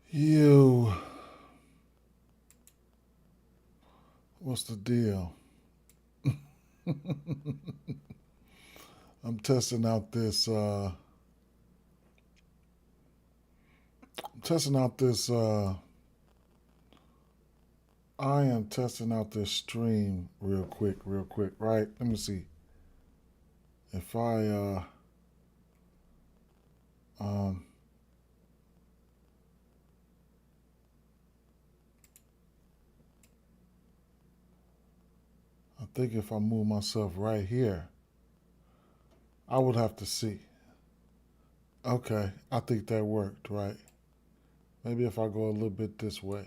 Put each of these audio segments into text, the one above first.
You, what's the deal? I'm testing out this. Testing out this. I am testing out this stream real quick, Right? Let me see if um, I think if I move myself right here, I would have to see. Okay, I think that worked, right? Maybe if I go a little bit this way.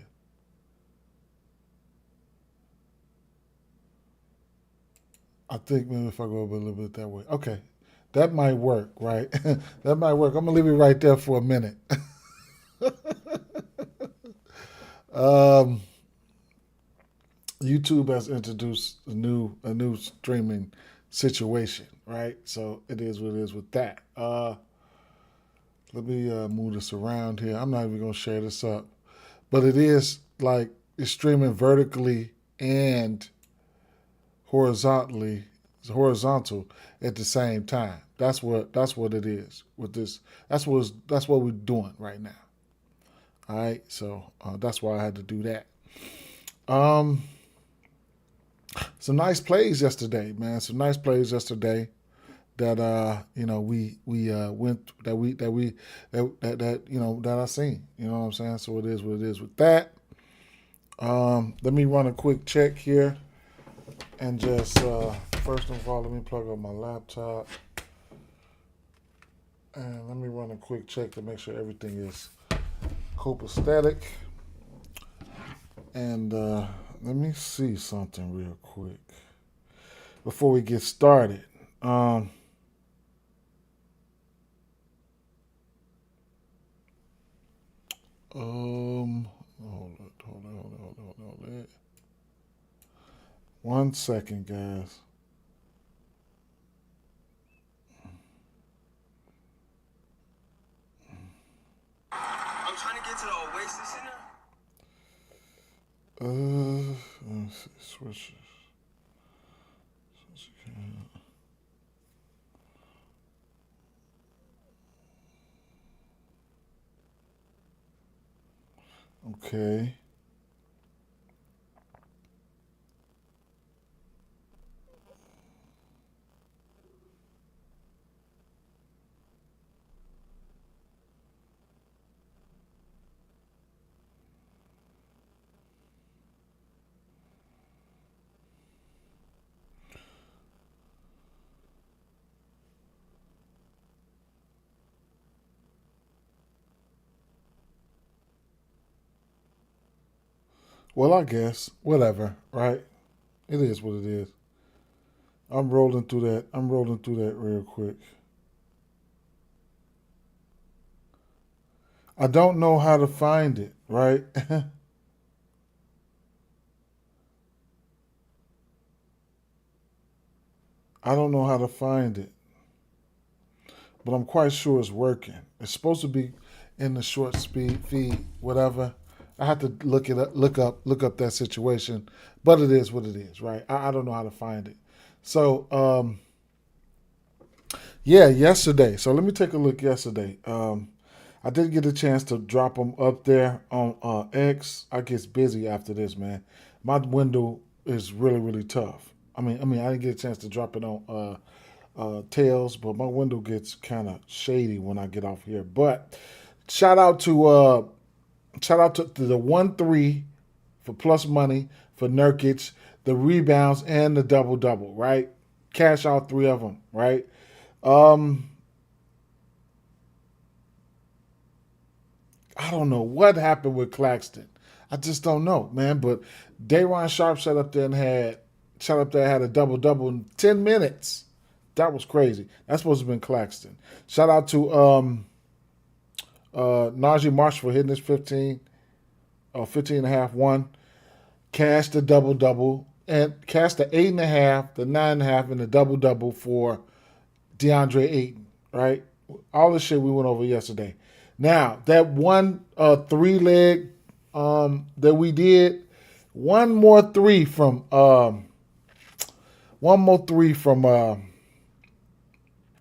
I think maybe if I go a little bit that way. Okay, that might work, right? That might work. I'm gonna leave it right there for a minute. um, YouTube has introduced a new streaming situation, right? So it is what it is with that. Let me move this around here. I'm not even gonna share this up, but it is like it's streaming vertically and horizontally, horizontal at the same time. That's what it is with this. That's what we're doing right now. All right, so that's why I had to do that. Um, some nice plays yesterday, man. Some nice plays yesterday that we went that I seen. You know what I'm saying? So it is what it is with that. Let me run a quick check here and just first of all let me plug up my laptop and let me run a quick check to make sure everything is copacetic. And let me see something real quick before we get started. Um, hold it. 1 second, guys. I'm trying to get to the Oasis Center. Let's see, switches. Okay. Well, I guess whatever, right? It is what it is. I'm rolling through that. I'm rolling through that real quick. I don't know how to find it, right? I don't know how to find it, but I'm quite sure it's working. It's supposed to be in the short speed feed, whatever. I have to look up that situation, but it is what it is, right? I don't know how to find it. So, yeah, yesterday. So let me take a look yesterday. I did get a chance to drop them up there on X. I get busy after this, man. My window is really, really tough. I didn't get a chance to drop it on Tails, but my window gets kind of shady when I get off here. But shout out to uh, shout out to the 1-3 for plus money for Nurkic, the rebounds and the double double. Right, cash out three of them. Right. Um, I don't know what happened with Claxton. I just don't know, man. But Dayron Sharp had a double double in 10 minutes. That was crazy. That's supposed to have been Claxton. Shout out to Najee Marsh for hitting his 15 and a half, one. Cash the double double and cash the 8.5, the 9.5, and the double double for DeAndre Ayton. Right, all the shit we went over yesterday. Now that one 3-leg that we did, one more three from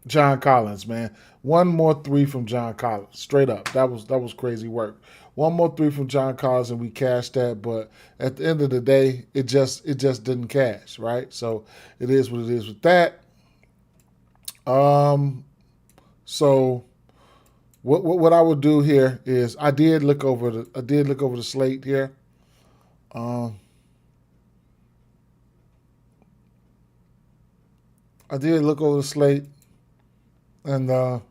John Collins, man. One more three from John Collins, straight up. That was crazy work. One more three from John Collins, and we cashed that. But at the end of the day, it just didn't cash, right? So it is what it is with that. So what I would do here is I did look over the slate here. I did look over the slate, and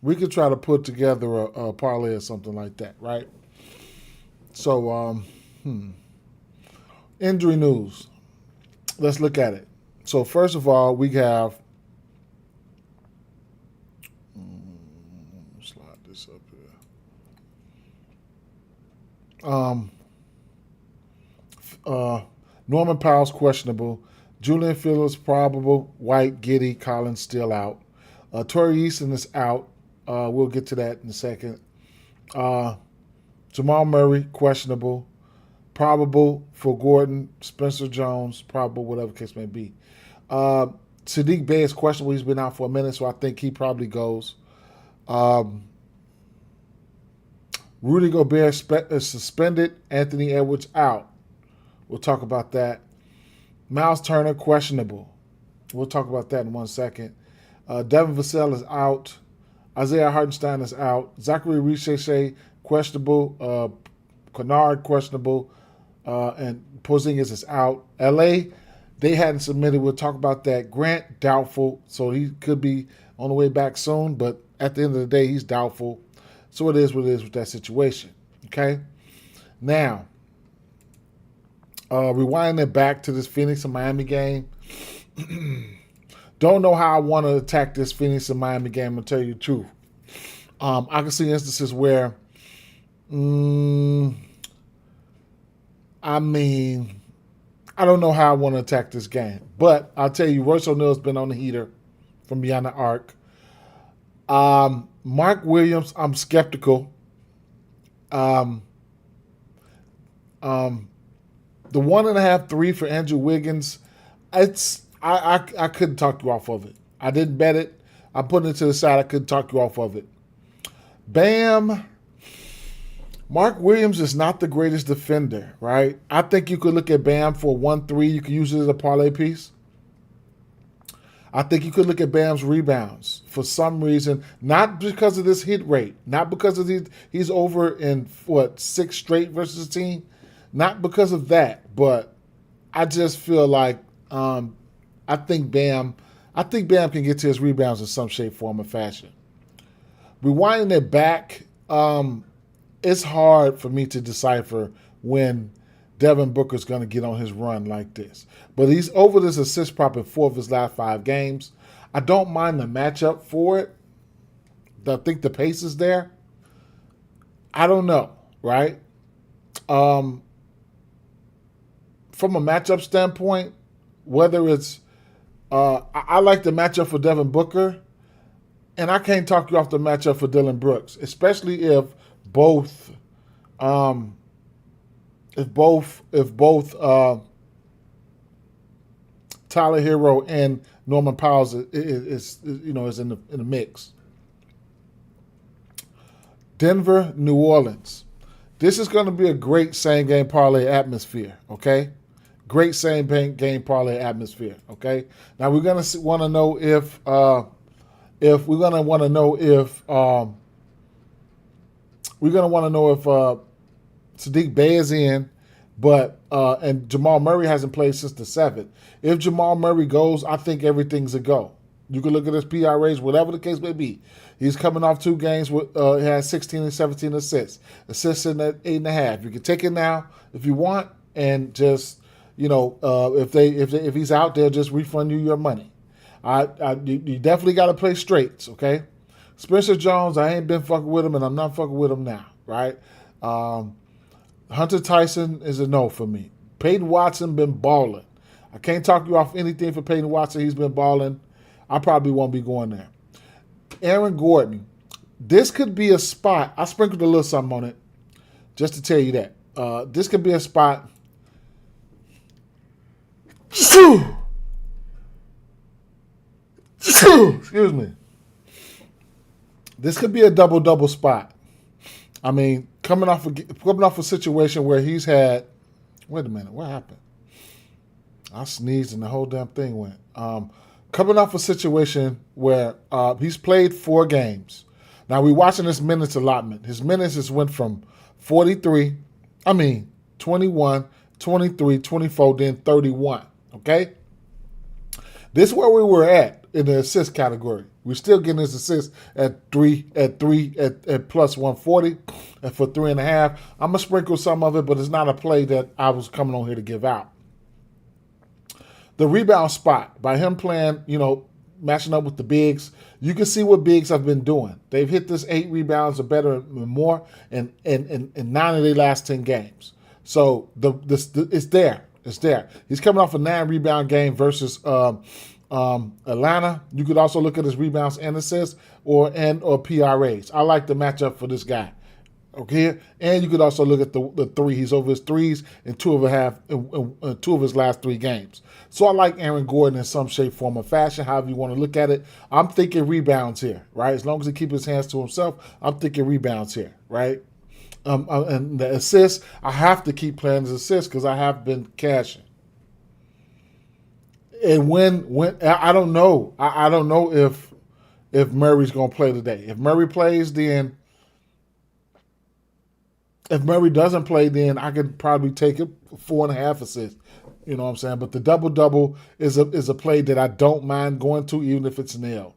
we could try to put together a parlay or something like that, right? So, injury news. Let's look at it. So first of all, we have. Slide this up here. Norman Powell's questionable. Julian Phillips probable. White, Giddey, Collins still out. Torrey Easton is out. We'll get to that in a second. Jamal Murray, questionable. Probable for Gordon. Spencer Jones, probable, whatever case may be. Sadiq Bey is questionable. He's been out for a minute, so I think he probably goes. Rudy Gobert is suspended. Anthony Edwards out. We'll talk about that. Miles Turner, questionable. We'll talk about that in 1 second. Devin Vassell is out. Isaiah Hartenstein is out. Zachary Richese, questionable. Kennard, questionable. And Porzingis is out. LA, they hadn't submitted. We'll talk about that. Grant, doubtful. So he could be on the way back soon. But at the end of the day, he's doubtful. So it is what it is with that situation. Okay? Now, rewinding it back to this Phoenix and Miami game. Don't know how I want to attack this Phoenix and Miami game, I'll tell you the truth. I can see instances where, I don't know how I want to attack this game. But I'll tell you, Royce O'Neal's been on the heater from beyond the arc. Mark Williams, I'm skeptical. The 1.5, 3 for Andrew Wiggins, I couldn't talk you off of it. I didn't bet it. I put it to the side. I couldn't talk you off of it. Bam. Mark Williams is not the greatest defender, right? I think you could look at Bam for 1-3. You could use it as a parlay piece. I think you could look at Bam's rebounds for some reason, not because of this hit rate, not because of he's over in, 6 straight versus a team, not because of that, but I just feel like I think Bam can get to his rebounds in some shape, form, or fashion. Rewinding it back, it's hard for me to decipher when Devin Booker's going to get on his run like this. But he's over this assist prop in 4 of his last 5 games. I don't mind the matchup for it. I think the pace is there. I don't know, right? From a matchup standpoint, whether it's I like the matchup for Devin Booker, and I can't talk you off the matchup for Dylan Brooks, especially if both Tyler Hero and Norman Powell is in the mix. Denver, New Orleans. This is going to be a great same game parlay atmosphere. Okay, great same game parlay atmosphere. Okay, now we're going to want to know if Sadiq Bey is in, but and Jamal Murray hasn't played since the 7th. If Jamal Murray goes, I think everything's a go. You can look at his PRAs, whatever the case may be. He's coming off 2 games with he has 16 and 17 assists. Assists in at 8.5. You can take it now if you want, and just if he's out there, just refund you your money. You definitely got to play straights, okay? Spencer Jones, I ain't been fucking with him, and I'm not fucking with him now, right? Hunter Tyson is a no for me. Peyton Watson been balling. I can't talk you off anything for Peyton Watson. He's been balling. I probably won't be going there. Aaron Gordon. This could be a spot. I sprinkled a little something on it just to tell you that. This could be a spot. Excuse me. This could be a double spot. I mean, coming off a situation where he's had. Wait a minute, what happened? I sneezed and the whole damn thing went. Coming off a situation where he's played 4 games. Now we're watching his minutes allotment. His minutes has went from 21, 23, 24, then 31. Okay? This is where we were at in the assist category. We're still getting his assists at plus 140 and for 3.5. I'm gonna sprinkle some of it, but it's not a play that I was coming on here to give out. The rebound spot by him playing, matching up with the bigs, you can see what bigs have been doing. They've hit this 8 rebounds or better and more in 9 of their last 10 games. So it's there. It's there. He's coming off a 9 rebound game versus Atlanta. You could also look at his rebounds and assists or PRAs. I like the matchup for this guy. Okay, and you could also look at the 3. He's over his 3s in 2 of his last 3 games. So I like Aaron Gordon in some shape, form, or fashion, however you want to look at it. I'm thinking rebounds here, right? As long as he keeps his hands to himself, I'm thinking rebounds here, right? And the assists, I have to keep playing his assists because I have been cashing. And when I don't know, I don't know if Murray's gonna play today. If Murray plays, then. If Murray doesn't play, then I could probably take it 4.5 assists. You know what I'm saying? But the double is a play that I don't mind going to, even if it's an L.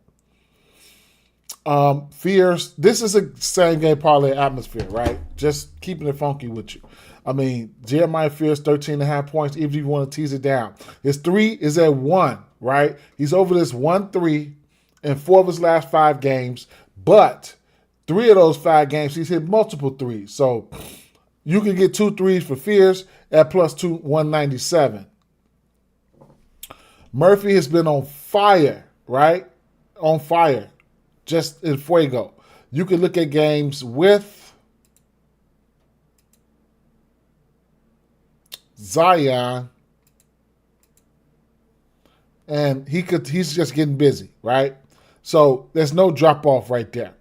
Fears. This is a same game parlay atmosphere, right? Just keeping it funky with you. I mean, Jeremiah Fears 13.5 points. Even if you want to tease it down, his 3 is at 1, right? He's over this 1-3 in 4 of his last 5 games, but 3 of those 5 games, he's hit multiple 3s. So you can get 2 3s for Fears at plus 197. Murphy has been on fire, right? On fire. Just in fuego. You can look at games with Zion, and he's just getting busy, right? So there's no drop off right there.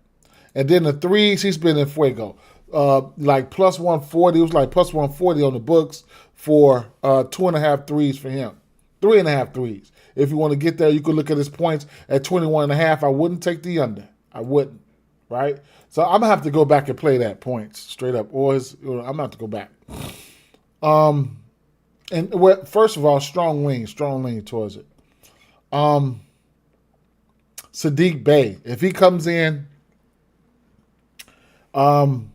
And then the 3s, he's been in fuego. Like plus 140. It was like plus 140 on the books for 2.5 3s for him. 3.5 3s. If you want to get there, you could look at his points at 21.5. I wouldn't take the under. I wouldn't. Right? So I'm going to have to go back and play that points straight up. I'm going to have to go back. And first of all, strong lean towards it. Sadiq Bey. If he comes in, the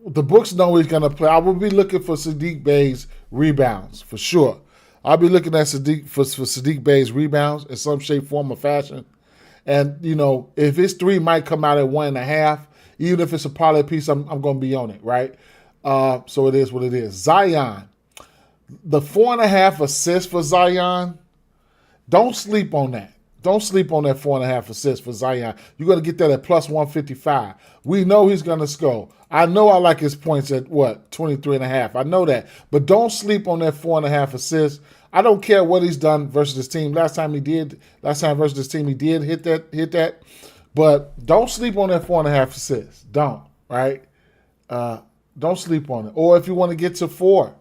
books know he's going to play. I will be looking for Sadiq Bey's rebounds for sure. I'll be looking at Sadiq Bey's rebounds in some shape, form, or fashion. And, if his 3 might come out at 1.5, even if it's a parlay piece, I'm going to be on it, right? So it is what it is. Zion. The 4.5 assists for Zion, don't sleep on that. Don't sleep on that 4.5 assists for Zion. You're going to get that at plus 155. We know he's going to score. I know I like his points at 23.5. I know that. But don't sleep on that 4.5 assists. I don't care what he's done versus this team. Last time versus this team, he did hit that. But don't sleep on that 4.5 assists. Don't, right? Don't sleep on it. Or if you want to get to 4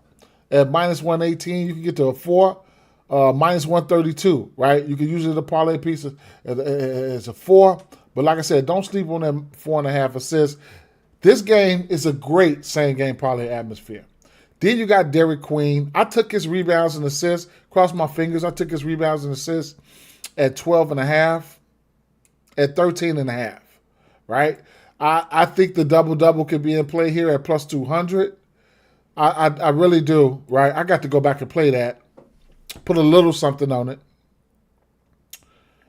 at minus 118, you can get to a 4. Minus 132, right? You can use it as a parlay piece as a 4. But like I said, don't sleep on that 4.5 assists. This game is a great same game parlay atmosphere. Then you got Derek Queen. I took his rebounds and assists. Cross my fingers. I took his rebounds and assists at 12.5, at 13.5, right? I think the double-double could be in play here at plus 200. I really do, right? I got to go back and play that. Put a little something on it.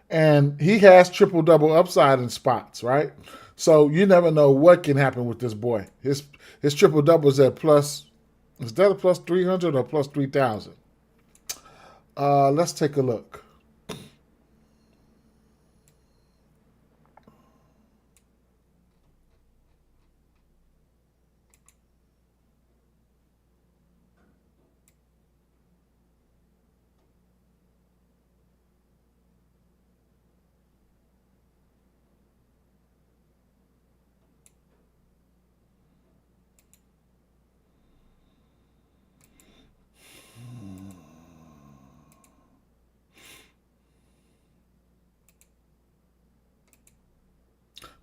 And he has triple-double upside in spots, right? So you never know what can happen with this boy. His triple-double is at plus, is that a plus 300 or plus 3,000? Let's take a look.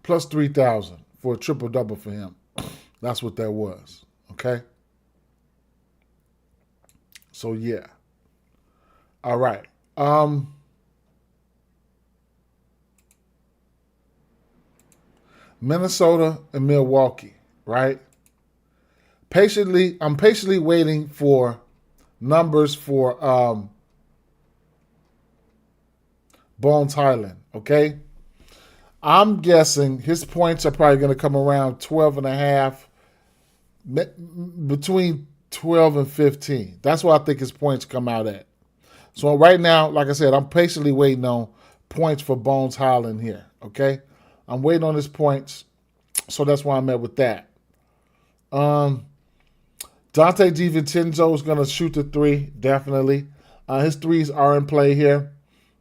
plus 3,000 for a triple double for him. That's what that was. Okay. So yeah. All right. Minnesota and Milwaukee, right? I'm patiently waiting for numbers for Bones Highland, okay? I'm guessing his points are probably going to come around 12 and a half, between 12 and 15. That's what I think his points come out at. So right now, like I said, I'm patiently waiting on points for Bones Highland here, okay? I'm waiting on his points, so that's why I'm at with that. Dante DiVincenzo is going to shoot the three, definitely. His threes are in play here.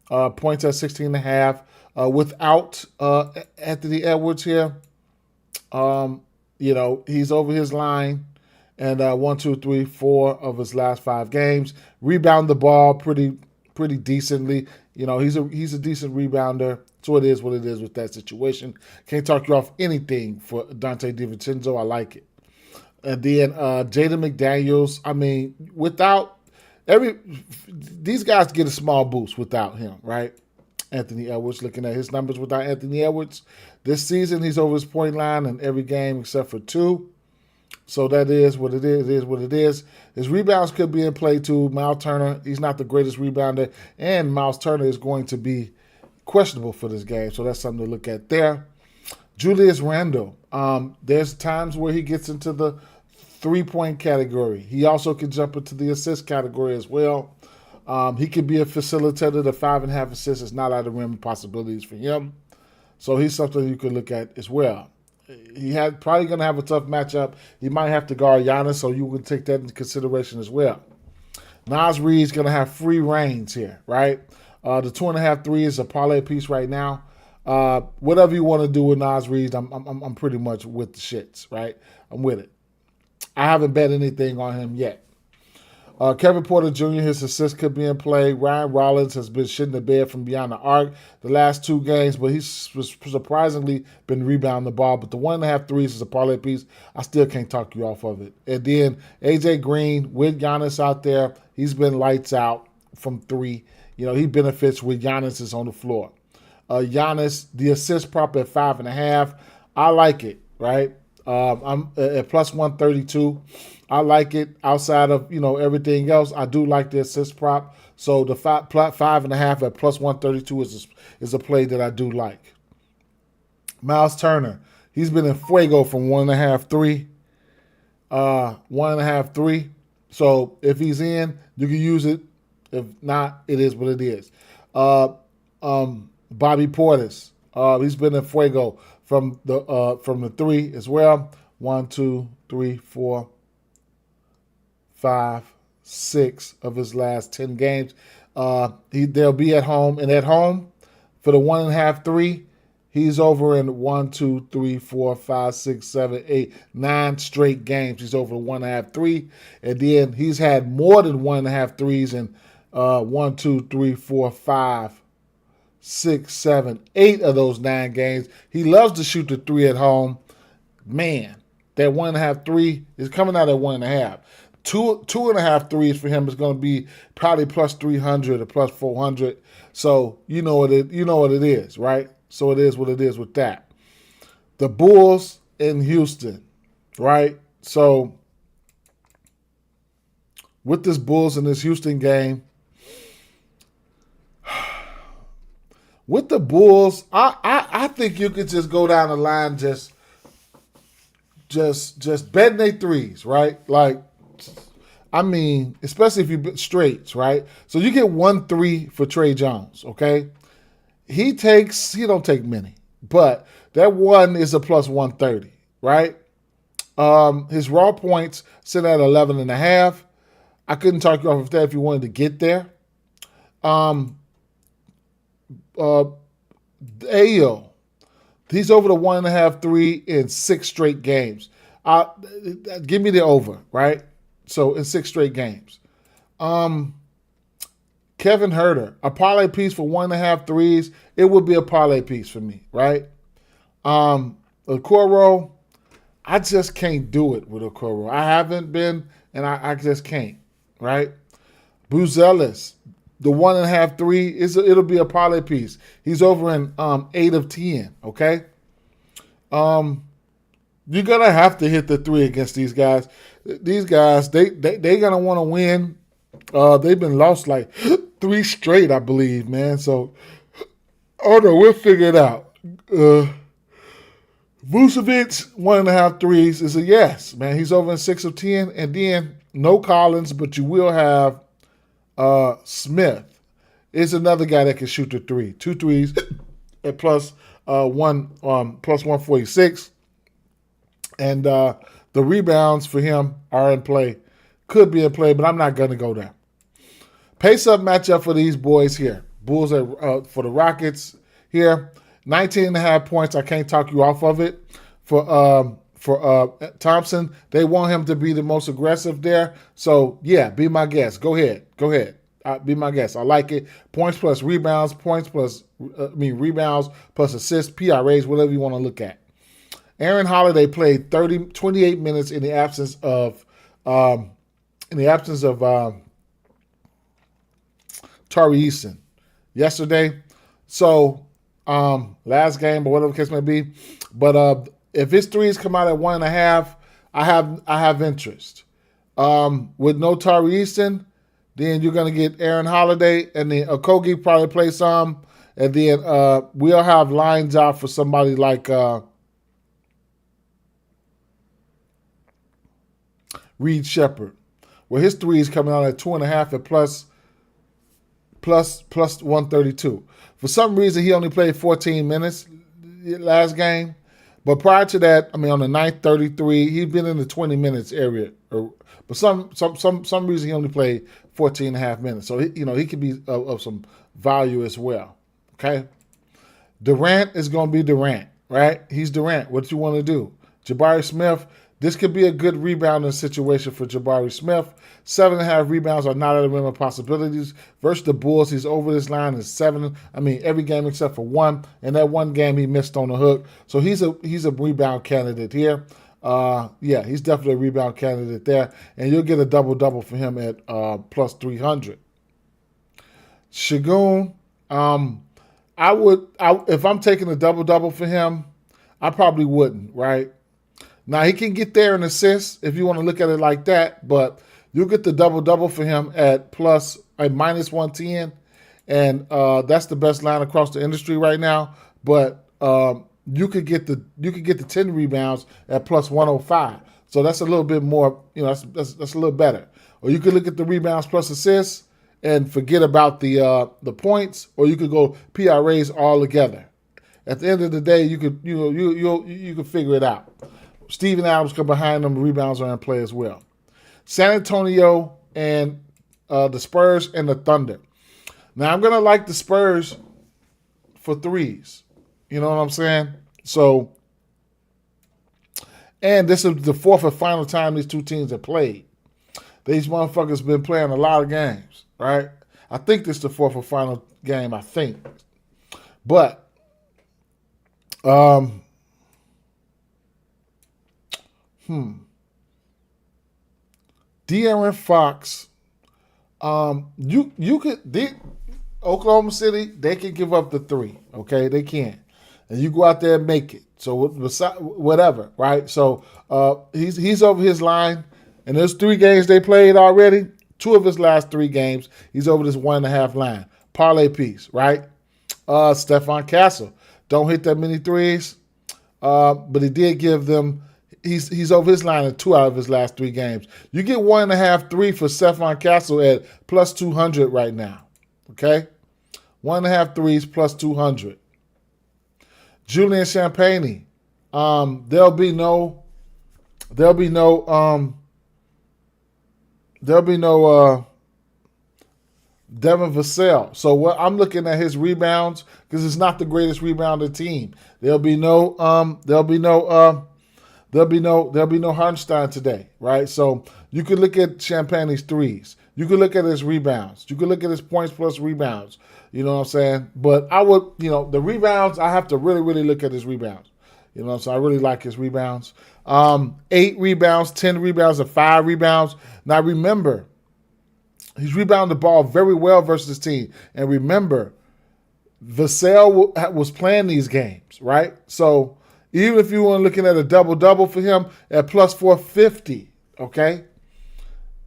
Points at 16.5. Without Anthony Edwards here, he's over his line. And 1, 2, 3, 4 of his last 5 games. Rebound the ball pretty decently. He's a decent rebounder. So it is what it is with that situation. Can't talk you off anything for Dante DiVincenzo. I like it. And then Jaden McDaniels. I mean, these guys get a small boost without him, right? Anthony Edwards, looking at his numbers without Anthony Edwards. This season, he's over his point line in every game except for 2. So that is what it is. It is what it is. His rebounds could be in play too. Miles Turner, he's not the greatest rebounder. And Miles Turner is going to be questionable for this game. So that's something to look at there. Julius Randle. There's times where he gets into the 3-point category. He also can jump into the assist category as well. He could be a facilitator. The 5.5 assists is not out of the realm of possibilities for him. So he's something you could look at as well. He probably going to have a tough matchup. He might have to guard Giannis, so you would take that into consideration as well. Naz Reid's going to have free reigns here, right? The 2.5 3 is a parlay piece right now. Whatever you want to do with Naz Reid, I'm pretty much with the shits, right? I'm with it. I haven't bet anything on him yet. Kevin Porter Jr., his assist could be in play. Ryan Rollins has been shitting the bed from beyond the arc the last 2 games, but he's surprisingly been rebounding the ball. But the 1.5 threes is a parlay piece. I still can't talk you off of it. And then A.J. Green with Giannis out there, he's been lights out from 3. He benefits when Giannis is on the floor. Giannis, the assist prop at 5.5. I like it, right? I'm at plus 132. I like it outside of, everything else. I do like the assist prop. So the 5.5 at plus 132 is a play that I do like. Miles Turner, he's been in fuego from 1.5 3. 1.5 3. So if he's in, you can use it. If not, it is what it is. Bobby Portis, he's been in fuego from the 3 as well. 1, 2, 3, 4, 5, 6 of his last 10 games. They'll be at home, and at home for the 1.5 3, he's over in 1, 2, 3, 4, 5, 6, 7, 8, 9 straight games. He's over 1.5 3, and then he's had more than 1.5 threes in 1, 2, 3, 4, 5, 6, 7, 8 of those 9 games. He loves to shoot the 3 at home. Man, that 1.5 3 is coming out at 1.5. 2.5 threes for him is going to be probably plus 300 or plus 400. So you know what it is, right? So it is what it is with that. The Bulls in Houston, right? So with this Bulls in this Houston game, with the Bulls, I think you could just go down the line, just betting their threes, right? Like, I mean, especially if you bet straights, right? So you get 1 3 for Trey Jones, okay? He don't take many, but that 1 is a plus 130, right? His raw points sit at 11.5. I couldn't talk you off of that if you wanted to get there. Ayo, he's over the 1.5 3 in 6 straight games. Give me the over, right? So in 6 straight games. Kevin Huerter, a parlay piece for 1.5 threes, it would be a parlay piece for me, right? Okoro, I just can't do it with Okoro. I haven't been, and I just can't. Right? Buzelis, the 1.5 3 it'll be a parlay piece. He's over in 8 of 10. Okay. You're gonna have to hit the 3 against these guys. These guys, they gonna want to win. They've been lost like 3 straight, I believe, man. So, oh no, we'll figure it out. Vucevic, 1.5 threes is a yes, man. He's over in 6 of 10, and then no Collins, but you will have Smith. Is another guy that can shoot the 3, 2 threes, at plus 146. And the rebounds for him are in play. Could be in play, but I'm not going to go there. Pace-up matchup for these boys here. Bulls are for the Rockets here. 19.5 points. I can't talk you off of it. For Thompson, they want him to be the most aggressive there. So, yeah, be my guest. Go ahead. Be my guest. I like it. Points plus rebounds. Rebounds plus assists, PRAs, whatever you want to look at. Aaron Holiday played 28 minutes in the absence of Tari Eason yesterday. So last game or whatever the case may be. But if his threes come out at 1.5, I have interest. With no Tari Eason, then you're gonna get Aaron Holiday, and then Okogie probably play some, and then we'll have lines out for somebody like Reed Shepherd, where his 3 is coming out at 2.5 at plus 132. For some reason, he only played 14 minutes last game, but prior to that, on the 9:33, he'd been in the 20 minutes area. But some reason he only played 14.5 minutes, so he could be of some value as well. Okay, Durant is going to be Durant, right? He's Durant. What you want to do? Jabari Smith. This could be a good rebounding situation for Jabari Smith. 7.5 rebounds are not out of the realm of possibilities. Versus the Bulls, he's over this line in 7. Every game except for 1. And that 1 game he missed on the hook. So he's a rebound candidate here. He's definitely a rebound candidate there. And you'll get a double-double for him at plus 300. Şengün, if I'm taking a double-double for him, I probably wouldn't, right? Now, he can get there in assists if you want to look at it like that, but you'll get the double-double for him at minus 110, and that's the best line across the industry right now. But you could get the 10 rebounds at plus 105. So that's a little bit more, that's a little better. Or you could look at the rebounds plus assists and forget about the points, or you could go PRAs all together. At the end of the day, you could figure it out. Steven Adams come behind them. Rebounds are in play as well. San Antonio and the Spurs and the Thunder. Now, I'm going to like the Spurs for 3s. You know what I'm saying? So, and this is the 4th and final time these two teams have played. These motherfuckers been playing a lot of games, right? I think this is the 4th and final game, I think. But, De'Aaron Fox, Oklahoma City, they can give up the 3, okay? They can. And you go out there and make it. So whatever, right? So he's over his line, and there's 3 games they played already. 2 of his last 3 games, he's over this 1.5 line. Parlay piece, right? Stephon Castle, don't hit that many 3s, but he did give them. He's over his line in 2 out of his last 3 games. You get 1.5 3 for Stephon Castle at plus 200 right now. Okay, 1.5 3s plus 200. Julian Champagnie, there'll be no Devin Vassell. So what I'm looking at his rebounds, because it's not the greatest rebounder team. There'll be no Hartenstein today, right? So you could look at Champagnie's 3s. You could look at his rebounds. You could look at his points plus rebounds. You know what I'm saying? But I would, the rebounds, I have to really, really look at his rebounds. You know, so I really like his rebounds. 8 rebounds, 10 rebounds, and 5 rebounds. Now remember, he's rebounded the ball very well versus his team. And remember, Vassell was playing these games, right? So even if you were looking at a double-double for him at plus 450, okay,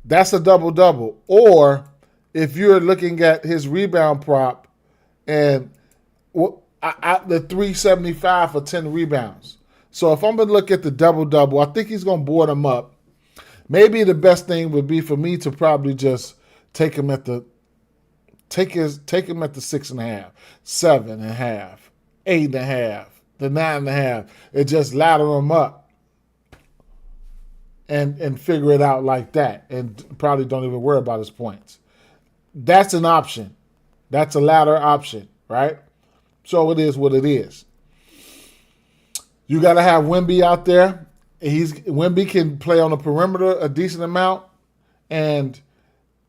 that's a double-double. Or if you're looking at his rebound prop and the 375 for 10 rebounds. So if I'm going to look at the double-double, I think he's going to board him up. Maybe the best thing would be for me to probably just take him at the 6.5, 7.5, 8.5, the 9.5, and just ladder him up and figure it out like that, and probably don't even worry about his points. That's an option. That's a ladder option, right? So it is what it is. You got to have Wemby out there. Wemby can play on the perimeter a decent amount, and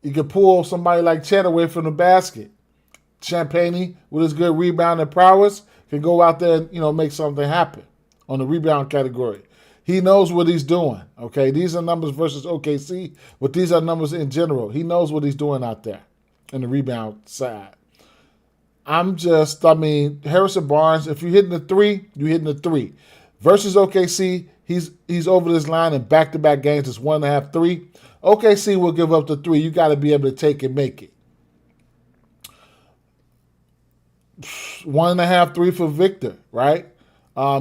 you can pull somebody like Chet away from the basket. Champagne, with his good rebound and prowess, can go out there and make something happen on the rebound category. He knows what he's doing. Okay, these are numbers versus OKC, but these are numbers in general. He knows what he's doing out there in the rebound side. Harrison Barnes, if you're hitting the 3, you're hitting the 3. Versus OKC, he's over this line in back-to-back games. It's 1.5, 3. OKC will give up the 3. You got to be able to take and make it. 1.5, 3 for Victor, right?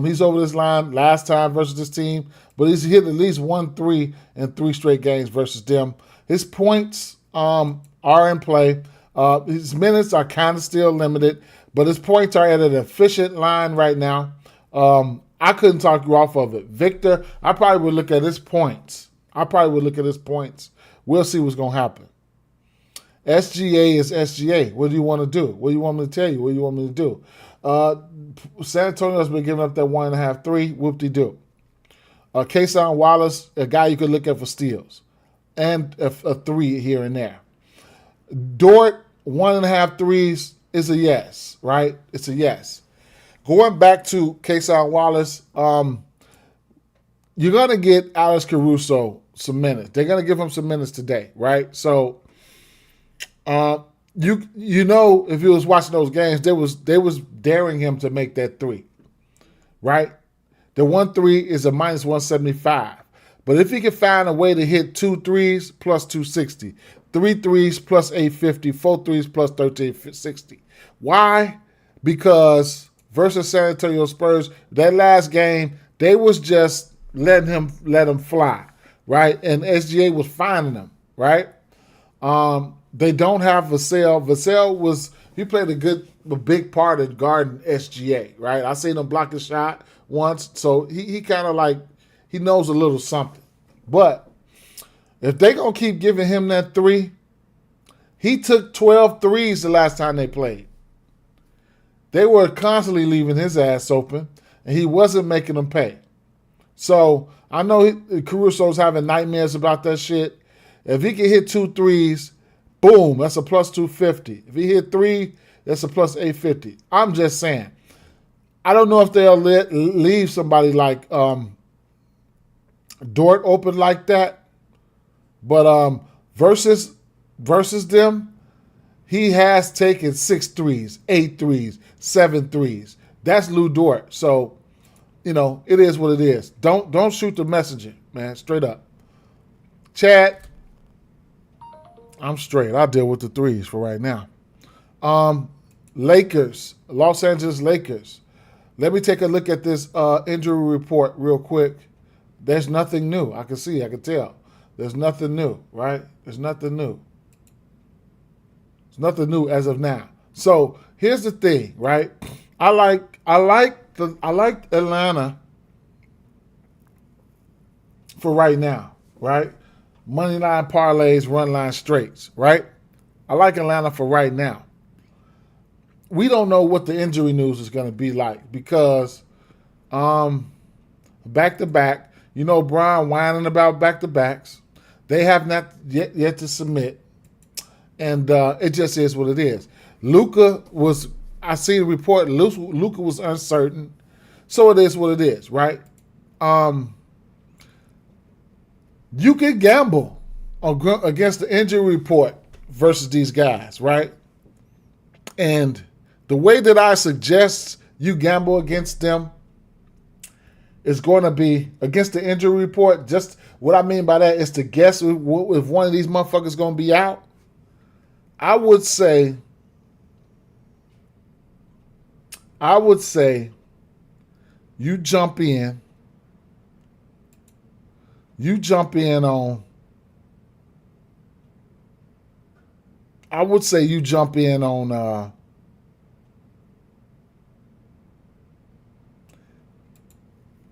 He's over this line last time versus this team, but he's hit at least 1-3 in 3 straight games versus them. His points are in play. His minutes are kind of still limited, but his points are at an efficient line right now. I couldn't talk you off of it. Victor, I probably would look at his points. We'll see what's going to happen. SGA is SGA. What do you want to do? What do you want me to tell you? What do you want me to do? San Antonio has been giving up that 1.5, 3. Whoop-de-doo. Kason Wallace, a guy you could look at for steals. And a 3 here and there. Dort, 1.5 threes is a yes, right? It's a yes. Going back to Kason Wallace, you're going to get Alex Caruso some minutes. They're going to give him some minutes today, right? So, if you was watching those games, they was daring him to make that 3, right? The 1-3 is a minus 175. But if he can find a way to hit 2 threes plus 260, 3 threes plus 850, 4 threes plus 1360. Why? Because versus San Antonio Spurs, that last game, they was just let him fly, right? And SGA was finding them, right? They don't have Vassell. Vassell played a big part in guarding SGA, right? I seen him block his shot once, so he kind of he knows a little something. But if they going to keep giving him that 3, he took 12 threes the last time they played. They were constantly leaving his ass open, and he wasn't making them pay. So I know Caruso's having nightmares about that shit. If he can hit 2 threes, boom, that's a plus 250. If he hit 3, that's a plus 850. I'm just saying. I don't know if they'll leave somebody like Dort open like that, but versus them, he has taken 6 threes, 8 threes, 7 threes. That's Lou Dort. So, it is what it is. Don't shoot the messenger, man. Straight up. Chad, I'm straight. I'll deal with the 3s for right now. Lakers, Los Angeles Lakers. Let me take a look at this injury report real quick. There's nothing new. I can tell. There's nothing new, right? There's nothing new. There's nothing new as of now. So here's the thing, right? I like Atlanta for right now, right? Money line parlays, run line straights, right? I like Atlanta for right now. We don't know what the injury news is going to be like because back-to-back, Brian whining about back-to-backs. They have not yet to submit, and it just is what it is. I see the report, Luka was uncertain. So it is what it is, right? You can gamble against the injury report versus these guys, right? And the way that I suggest you gamble against them is going to be against the injury report. Just what I mean by that is to guess if one of these motherfuckers is going to be out. I would say you jump in. You jump in on. I would say you jump in on.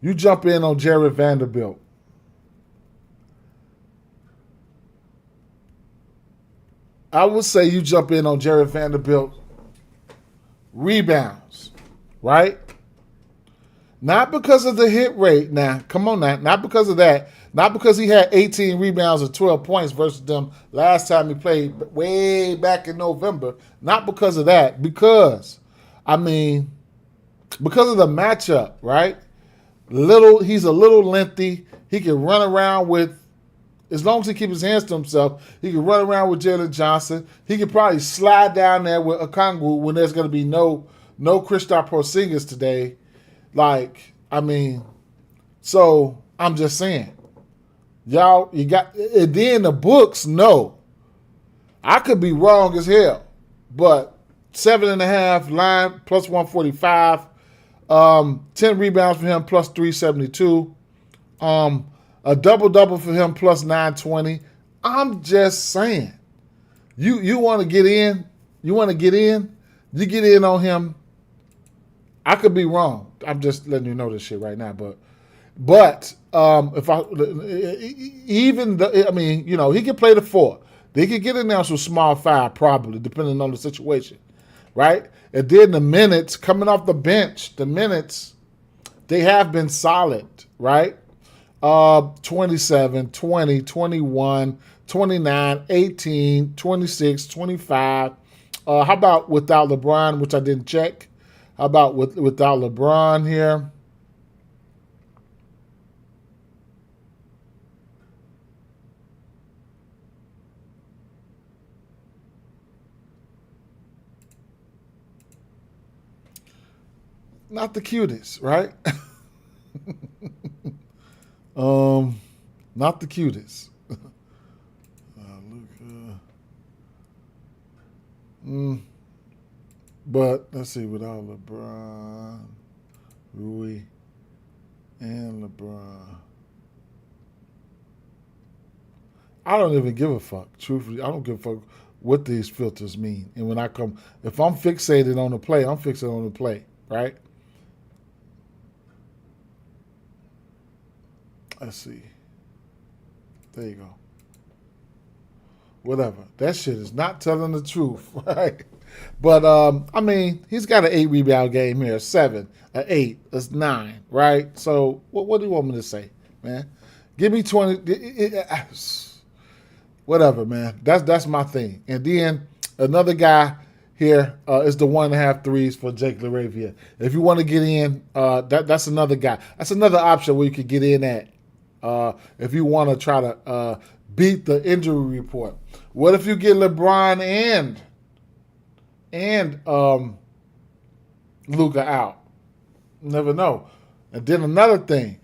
You jump in on Jared Vanderbilt. I would say you jump in on Jared Vanderbilt rebounds, right? Not because of the hit rate. Now, come on now. Not because of that. Not because he had 18 rebounds or 12 points versus them last time he played way back in November. Not because of that. Because of the matchup, right? He's a little lengthy. He can run around with, as long as he keeps his hands to himself, he can run around with Jalen Johnson. He could probably slide down there with Okongwu when there's going to be no Kristaps Porzingis today. So I'm just saying, y'all, you got, and then the books, no. I could be wrong as hell, but 7.5 line plus 145, 10 rebounds for him plus 372, a double-double for him plus 920. I'm just saying, you want to get in, you get in on him. I could be wrong. I'm just letting you know this shit right now, but if he could play the 4. They could get in there some small 5 probably, depending on the situation, right? And then the minutes coming off the bench, they have been solid, right? 27, 20, 21, 29, 18, 26, 25. How about without LeBron, which I didn't check? How about without LeBron here? Not the cutest, right? Not the cutest. But let's see, without LeBron, Rui, and LeBron, I don't even give a fuck. Truthfully, I don't give a fuck what these filters mean. And if I'm fixated on the play, I'm fixated on the play, right? Let's see. There you go. Whatever. That shit is not telling the truth, right? But, he's got an 8 rebound game here. 7, an 8, that's 9, right? So, what do you want me to say, man? Give me 20. Whatever, man. That's my thing. And then another guy here is the 1.5 threes for Jake LaRavia. If you want to get in, that's another guy. That's another option where you could get in at. If you want to try to beat the injury report. What if you get LeBron and Luka out? Never know. And then another thing,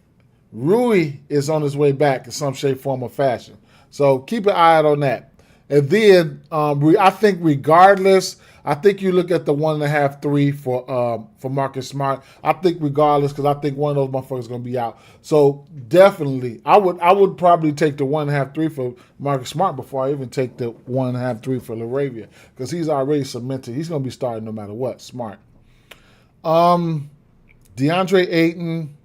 Rui is on his way back in some shape, form, or fashion. So keep an eye out on that. And then I think regardless, I think you look at the 1.5 3 for Marcus Smart. I think regardless, because I think one of those motherfuckers is going to be out. So definitely, I would probably take the 1.5 3 for Marcus Smart before I even take the 1.5 3 for LaRavia, because he's already cemented. He's going to be starting no matter what. Smart. DeAndre Ayton.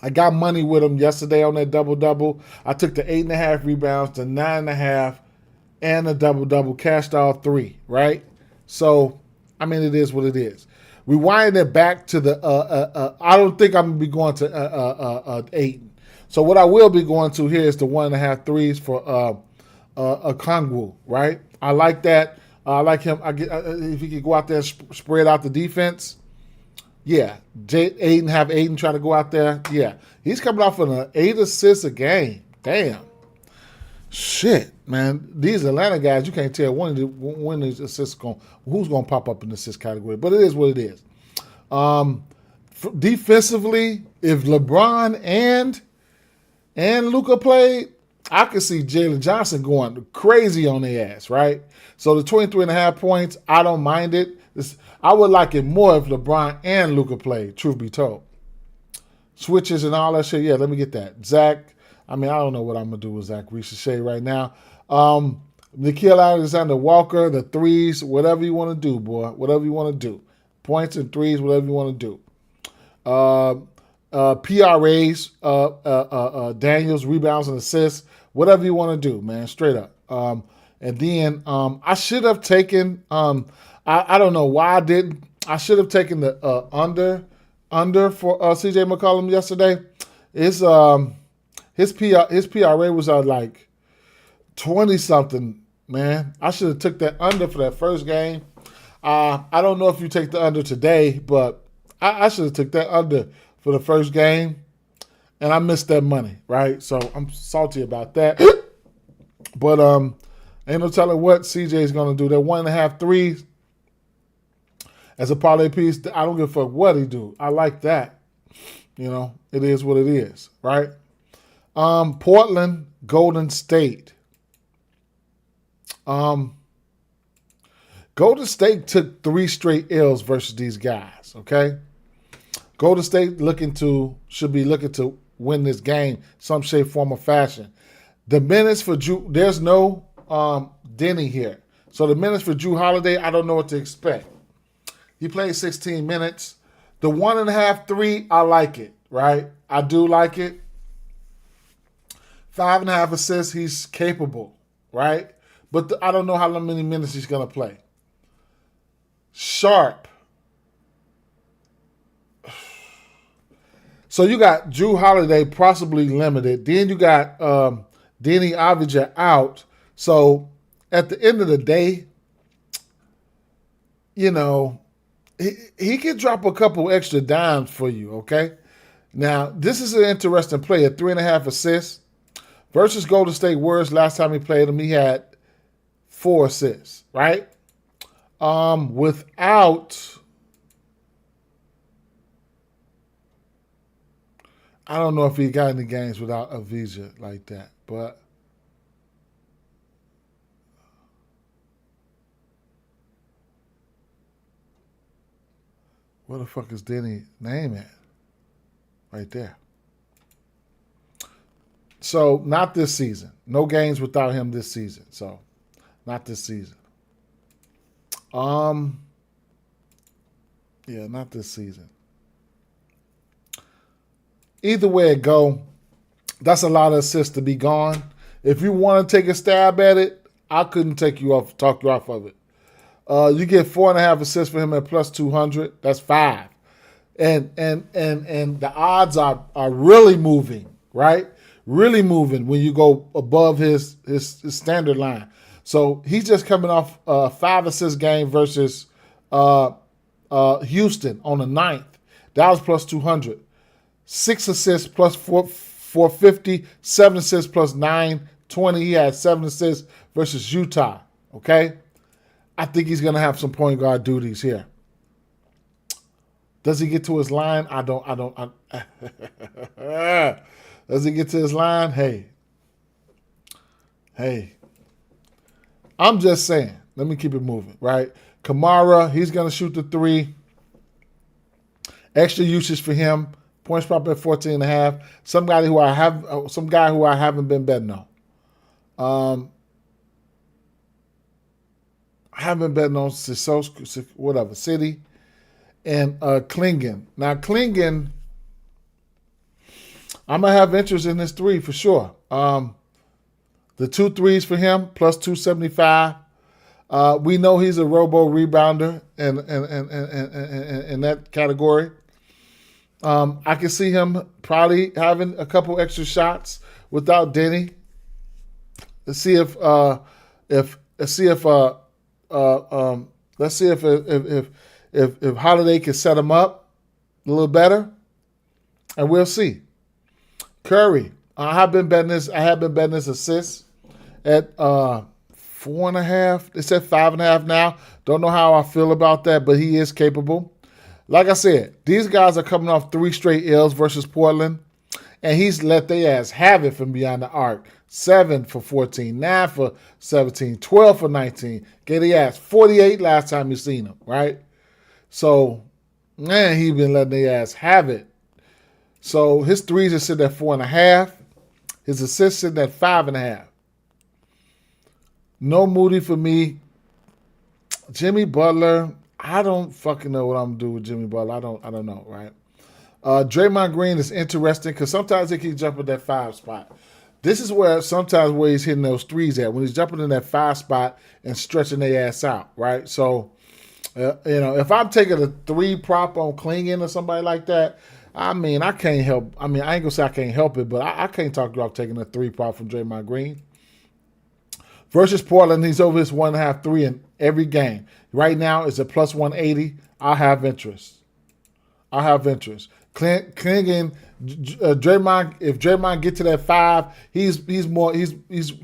I got money with him yesterday on that double-double. I took the 8.5 rebounds, the 9.5, and the double-double. Cashed all 3, right? So, it is what it is. Rewind it back to the I don't think I'm going to be going to Ayton. So what I will be going to here is the 1.5 threes for Okongwu, right? I like that. I like him. If he could go out there and spread out the defense. Yeah. Aiden try to go out there. Yeah. He's coming off an 8 assists a game. Damn. Shit, man. These Atlanta guys, you can't tell when these assists who's going to pop up in the assist category. But it is what it is. Defensively, if LeBron and Luka played, I could see Jalen Johnson going crazy on their ass, right? So the 23.5 points, I don't mind it. I would like it more if LeBron and Luka played, truth be told. Switches and all that shit, yeah, let me get that. Zach, I don't know what I'm going to do with Zach Ricochet right now. Nickeil Alexander-Walker, the threes, whatever you want to do, boy. Whatever you want to do. Points and threes, whatever you want to do. PRAs, Daniels, rebounds and assists, whatever you want to do, man, straight up. And then I should have taken, I don't know why I didn't. I should have taken the under for CJ McCollum yesterday. His PRA was like 20 something, man. I should have took that under for that first game. I don't know if you take the under today, but I should have took that under for the first game, and I missed that money, right? So I'm salty about that. But ain't no telling what CJ's going to do. That 1.5 threes as a parlay piece, I don't give a fuck what he do. I like that. It is what it is, right? Portland, Golden State. Golden State took 3 straight L's versus these guys, okay? Golden State should be looking to win this game, some shape, form, or fashion. The minutes for there's no Denny here. So the minutes for Jrue Holiday, I don't know what to expect. He played 16 minutes. The 1.5 3, I like it, right? I do like it. 5.5 assists, he's capable, right? But I don't know how many minutes he's going to play. Sharp. So you got Jrue Holiday possibly limited. Then you got Denny Avdija out. So at the end of the day, he can drop a couple extra dimes for you, okay? Now, this is an interesting play, at 3.5 assists. Versus Golden State Warriors, last time he played them, he had 4 assists, right? I don't know if he got any games without Avdija like that, but where the fuck is Denny's name at? Right there. So, not this season. No games without him this season. So, not this season. Yeah, not this season. Either way it go, that's a lot of assists to be gone. If you want to take a stab at it, I couldn't talk you off of it. You get 4.5 assists for him at plus 200. That's 5. And the odds are really moving, right? Really moving when you go above his standard line. So he's just coming off a 5 assist game versus Houston on the 9th. That was plus 200. 6 assists plus 450, 7 assists plus 920. He had 7 assists versus Utah. Okay? I think he's going to have some point guard duties here. Does he get to his line? I don't. Does he get to his line? Hey. I'm just saying. Let me keep it moving, right? Kamara, he's going to shoot the 3. Extra usage for him. Points prop at 14.5. Some guy who I haven't been betting on. I haven't been betting on City and Klingon. Now Klingon, I'm gonna have interest in this 3 for sure. The 2 threes for him plus 275. We know he's a robo rebounder in that category. I can see him probably having a couple extra shots without Denny. Let's see if Holiday can set him up. a little better, and we'll see. Curry, I have been betting this. I have been betting this assist at 4.5. It's at 5.5 now. Don't know how I feel about that, but he is capable. Like I said, these guys are coming off 3 straight L's versus Portland, and he's let their ass have it from beyond the arc. 7 for 14, 9 for 17, 12 for 19. Get the ass 48 last time you seen him, right? So, man, he been letting their ass have it. So his threes are sitting at 4.5. His assists sitting at 5.5. No Moody for me. Jimmy Butler, I don't fucking know what I'm gonna do with Jimmy Butler. I don't know, right? Draymond Green is interesting because sometimes he can jump at that 5 spot. This is where sometimes where he's hitting those threes at, when he's jumping in that 5 spot and stretching their ass out, right? So, if I'm taking a 3 prop on Klingon or somebody like that, I mean, I can't help. I mean, I ain't gonna say I can't help it, but I can't talk you off taking a 3 prop from Draymond Green. Versus Portland, he's over his 1.5 3 in every game. Right now, it's a plus 180. I have interest. Klingon, Draymond. If Draymond get to that 5, he's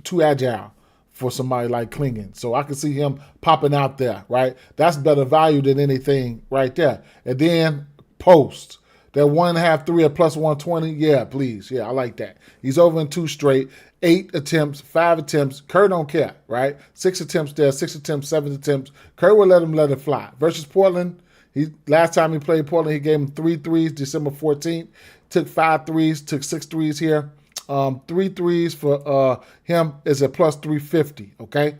too agile for somebody like Klingon. So I can see him popping out there. Right, that's better value than anything right there. And then post. That 1.5 3 at plus 120, yeah, please. Yeah, I like that. He's over in 2 straight, 8 attempts, 5 attempts. Kerr don't care, right? 6 attempts there, 6 attempts, 7 attempts. Kerr will let it fly. Versus Portland, last time he played Portland, he gave him 3 threes, December 14th. Took 5 threes, took 6 threes here. 3 threes for him is a plus 350, okay?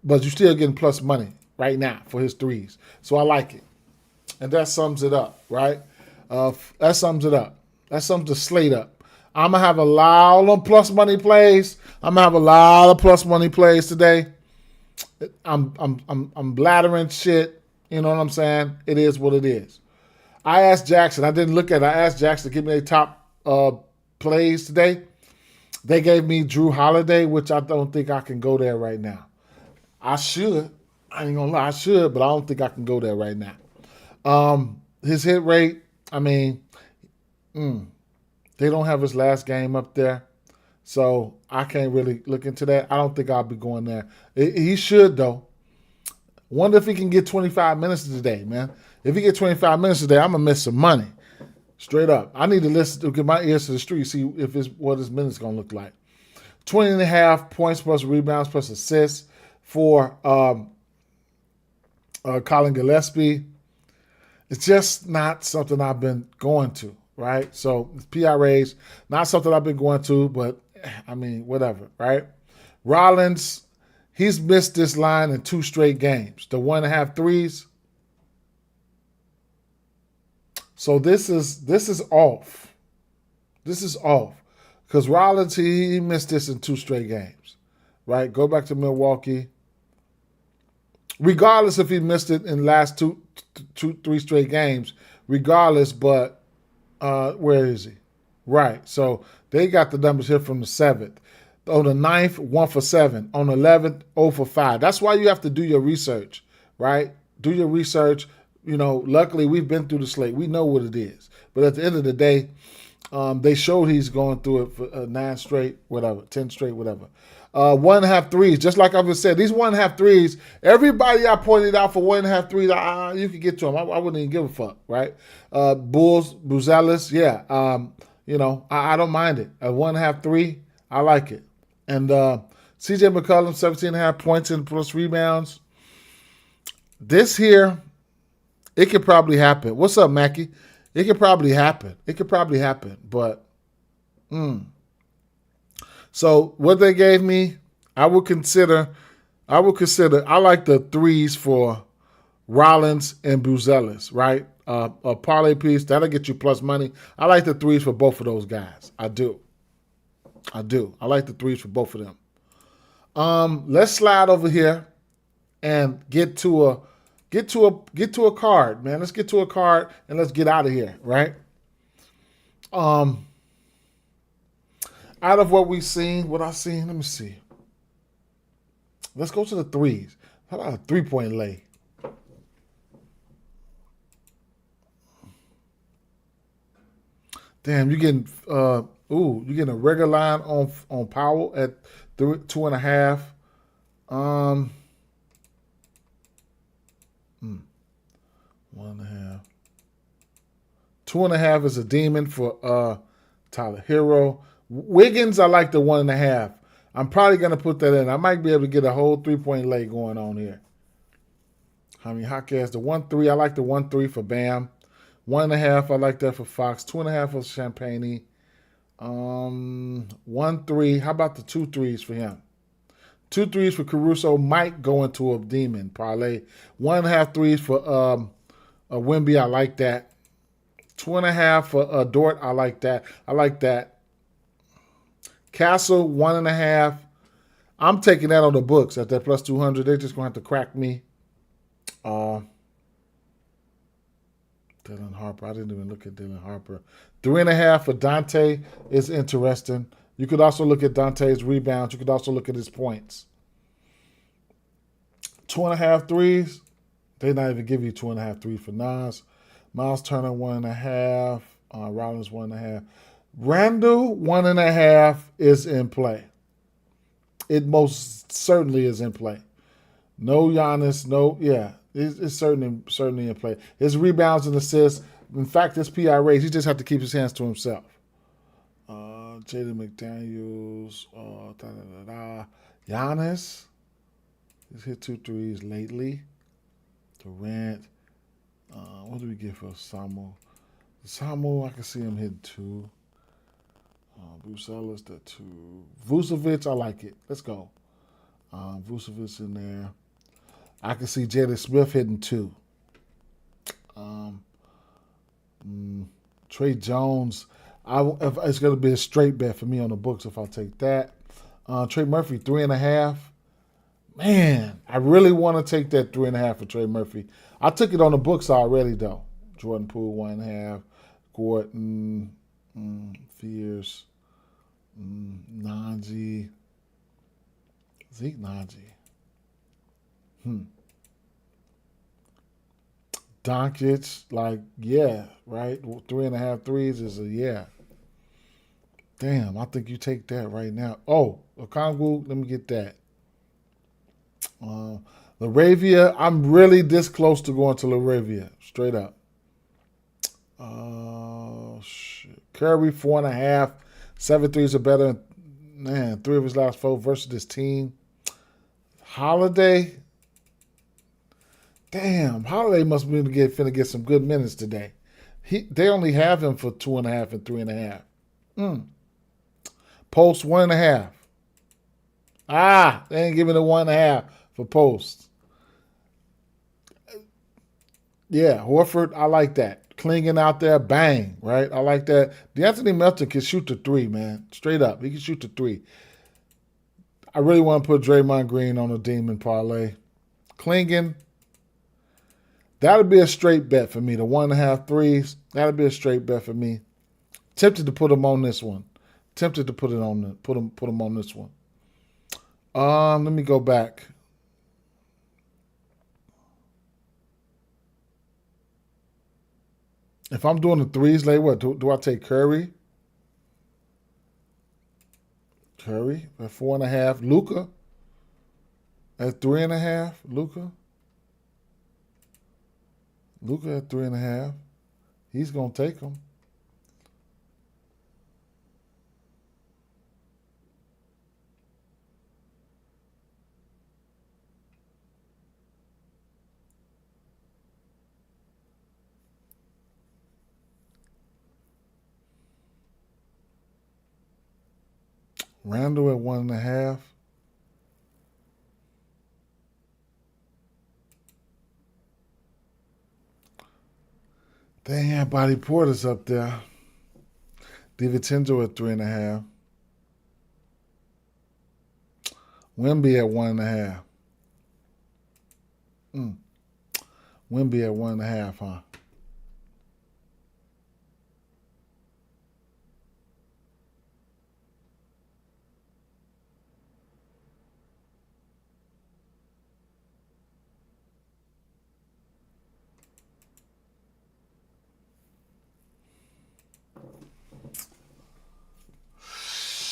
But you're still getting plus money right now for his threes. So I like it. And that sums it up, right? That sums it up. That sums the slate up. I'm going to have a lot of plus money plays. Today. I'm blathering shit. You know what I'm saying? It is what it is. I asked Jackson. I didn't look at it. I asked Jackson to give me their top plays today. They gave me Drew Holiday, which I don't think I can go there right now. I should. I ain't going to lie. I should, but I don't think I can go there right now. His hit rate, I mean, they don't have his last game up there, so I can't really look into that. I don't think I'll be going there. He should, though. Wonder if he can get 25 minutes today, man. If he get 25 minutes today, I'm going to miss some money. Straight up. I need to listen to get my ears to the street, see what his minutes going to look like. 20.5 points plus rebounds plus assists for Colin Gillespie. It's just not something I've been going to, right? So PRAs, not something I've been going to, but I mean, whatever, right? Rollins, he's missed this line in 2 straight games. The 1.5 threes. So this is off. This is off. Because Rollins, he missed this in 2 straight games, right? Go back to Milwaukee. Regardless if he missed it in the last 3 straight games, regardless, but where is he? Right. So they got the numbers here from the 7th. On the 9th, 1 for 7. On the 11th, 0 for 5. That's why you have to do your research, right? Do your research. Luckily we've been through the slate. We know what it is. But at the end of the day, they showed he's going through it for 9 straight, whatever, 10 straight, whatever. 1.5 threes, just like I've been said, these 1.5 threes, everybody I pointed out for 1.5 threes, you could get to them. I wouldn't even give a fuck, right? Buzelis, yeah. I don't mind it. A 1.5 3, I like it. And CJ McCollum, 17.5 points and plus rebounds. This here, it could probably happen. What's up, Mackie? It could probably happen. But, So what they gave me, I would consider. I like the threes for Rollins and Buzelis, right? A parlay piece that'll get you plus money. I like the threes for both of those guys. I do. I like the threes for both of them. Let's slide over here and get to a card, man. Let's get to a card and let's get out of here, right? Out of what I've seen, let me see. Let's go to the threes. How about a 3-point lay? Damn, you're getting a regular line on Powell at 2.5. Um, 1.5. 2.5 is a demon for Tyler Hero. Wiggins, I like the 1.5. I'm probably gonna put that in. I might be able to get a whole 3-point lay going on here. I mean, Hawkins, the 1-3. I like the 1-3 for Bam. 1.5. I like that for Fox. 2.5 for Champagne. 1-3. How about the 2-3s for him? 2-3s for Caruso might go into a demon parlay. 1.5 threes for Wemby. I like that. 2.5 for Dort. I like that. I like that. Castle 1.5. I'm taking that on the books at that plus 200. They're just gonna have to crack me. Dylan Harper. I didn't even look at Dylan Harper. 3.5 for Dante is interesting. You could also look at Dante's rebounds. You could also look at his points. 2.5 threes. They not even give you 2.5 threes for Nas. Miles Turner 1.5. Rollins 1.5. Randall 1.5 is in play. It most certainly is in play. No Giannis, it's certainly in play. His rebounds and assists. In fact, his PI rates, he just have to keep his hands to himself. Jaden McDaniels, Giannis, he's hit 2 threes lately. Durant, what do we get for Samu? Samu, I can see him hitting 2. Bruce Ellis, that 2. Vucevic, I like it. Let's go. Vucevic in there. I can see Jalen Smith hitting 2. Trey Jones, it's going to be a straight bet for me on the books if I take that. Trey Murphy, 3.5. Man, I really want to take that 3.5 for Trey Murphy. I took it on the books already, though. Jordan Poole, 1.5. Gordon, Fierce, Najee, Zeke Najee. Doncic, right? 3.5 threes is a yeah. Damn, I think you take that right now. Oh, Okongwu, let me get that. Laravia, I'm really this close to going to Laravia, straight up. Curry, 4.5. 7 threes are better. Man, 3 of his last 4 versus this team. Holiday. Damn, Holiday must be finna get some good minutes today. They only have him for 2.5 and 3.5. Post 1.5. They ain't giving the 1.5 for Post. Yeah, Horford, I like that. Clinging out there, bang, right? I like that. DeAnthony Melton can shoot the 3, man. Straight up, he can shoot the 3. I really want to put Draymond Green on a demon parlay. Clinging. That'll be a straight bet for me. The 1.5 threes, that'll be a straight bet for me. Tempted to put him on this one. Tempted to put him on this one. Let me go back. If I'm doing the threes, like what? Do I take Curry? Curry at 4.5. Luka at 3.5. Luka at 3.5. He's gonna take them. Randall at 1.5. Dang, Body Porter's up there. DiVincenzo at 3.5. Wemby at 1.5. Wemby at 1.5, huh?